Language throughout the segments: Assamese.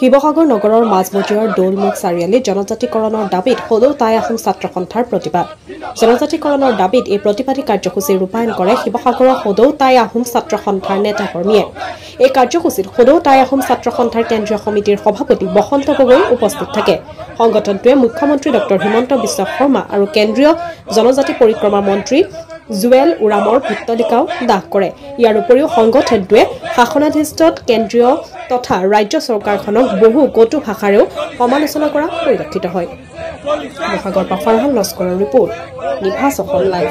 শিৱসাগৰ নগৰৰ মাজমজিয়াৰ দৌলমুখ চাৰিআলিত জনজাতিকৰণৰ দাবীত সদৌ টাই আহোম ছাত্ৰ সন্থাৰ প্ৰতিবাদ। জনজাতিকৰণৰ দাবীত এই প্ৰতিবাদী কাৰ্যসূচী ৰূপায়ণ কৰে শিৱসাগৰৰ সদৌ টাই আহোম ছাত্ৰ সন্থাৰ নেতাকৰ্মীয়ে। এই কাৰ্যসূচীত সদৌ টাই আহোম ছাত্ৰ সন্থাৰ কেন্দ্ৰীয় সমিতিৰ সভাপতি বসন্ত গগৈ উপস্থিত থাকে। সংগঠনটোৱে মুখ্যমন্ত্ৰী ডক্টৰ হিমন্ত বিশ্ব শৰ্মা আৰু কেন্দ্ৰীয় জনজাতি পৰিক্ৰমা মন্ত্ৰী জুৱেল ওৰামৰ ভূতলিকাও দাহ কৰে। ইয়াৰ উপৰিও সংগঠনটোৱে শাসনাধিষ্ঠিত কেন্দ্ৰীয় তথা ৰাজ্য চৰকাৰখনক বহু কটু ভাষাৰেও সমালোচনা কৰা পৰিলক্ষিত হয়। শিৱসাগৰৰ পৰা ফাৰহান লস্কৰৰ ৰিপৰ্ট, নিভাছ অসম লাইভ।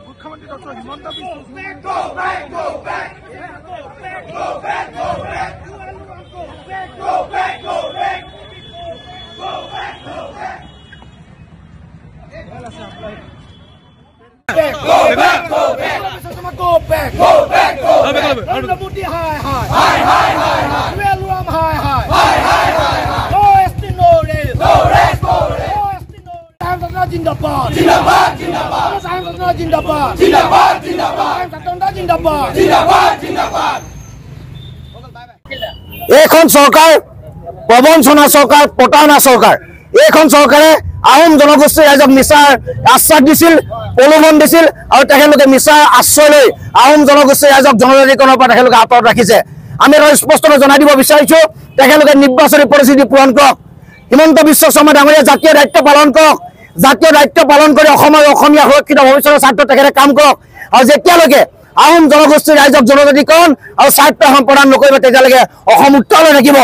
মুখ্যমন্ত্ৰী ডক্টৰ হিমন্ত বিশ্ব এইখন চৰকাৰ প্ৰবঞ্চনা চৰকাৰ, প্ৰতাৰণা চৰকাৰ। এইখন চৰকাৰে আহোম জনগোষ্ঠীৰ ৰাইজক মিছাৰ আশ্বাস দিছিল, প্ৰলোভন দিছিল আৰু তেখেতলোকে মিছাৰ আশ্ৰয় লৈ আহোম জনগোষ্ঠীৰ ৰাইজক জনজাতিকৰণৰ পৰা তেখেতলোকে আঁতৰত ৰাখিছে। আমি এটা স্পষ্টকৈ জনাই দিব বিচাৰিছো, তেখেতলোকে নিৰ্বাচনী পৰিস্থিতি পূৰণ কৰক। হিমন্ত বিশ্ব শৰ্মা ডাঙৰীয়া জাতীয় দায়িত্ব পালন কৰক। জাতীয় দায়িত্ব পালন কৰি অসমৰ অসমীয়া সুৰক্ষিত ভৱিষ্যতৰ স্বাৰ্থত তেখেতে কাম কৰক। আৰু যেতিয়ালৈকে আহোম জনগোষ্ঠীৰ ৰাইজক জনজাতিকৰণ আৰু স্বাৰ্থ সম্প্ৰদান নকৰিব তেতিয়ালৈকে অসম উত্তৰ হৈ থাকিব।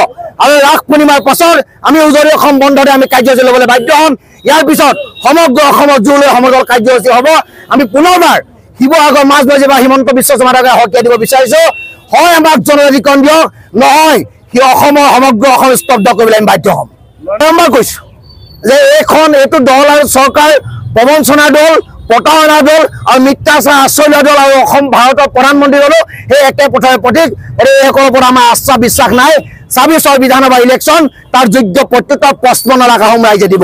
আৰু ৰাস পূৰ্ণিমাৰ পাছত আমি উজনি অসম বন্ধতে আমি কাৰ্যসূচী ল'বলৈ বাধ্য হ'ম। ইয়াৰ পিছত সমগ্ৰ অসমৰ জোৰলৈ সমগ্ৰ কাৰ্যসূচী হ'ব। আমি পুনৰবাৰ শিৱসাগৰ মাজমজি বা হিমন্ত বিশ্ব শৰ্মা ডাঙৰীয়াক হকিয়াই দিব বিচাৰিছো, হয় আমাক জনজাতিকৰণ দিয়ক, নহয় সি অসমৰ সমগ্ৰ অসম স্তব্ধ কৰিবলৈ আমি বাধ্য হ'ম। বাৰম্বাৰ কৈছো যে এইটো দল আৰু চৰকাৰ প্ৰবঞ্চনাৰ দল, প্ৰতাৰণাৰ দল আৰু মিথ্যাচাৰ আশ্ৰয় লোৱা দল আৰু অসম ভাৰতৰ প্ৰধানমন্ত্ৰী দলো সেই একে পথৰে প্ৰতীক। এইসকলৰ ওপৰত আমাৰ আস্থা বিশ্বাস নাই। ২৬ বিধানসভা ইলেকশ্যন তাৰ যোগ্য প্ৰত্যুত্তৰ প্ৰশ্ন নালাগ আহোম ৰাইজে দিব।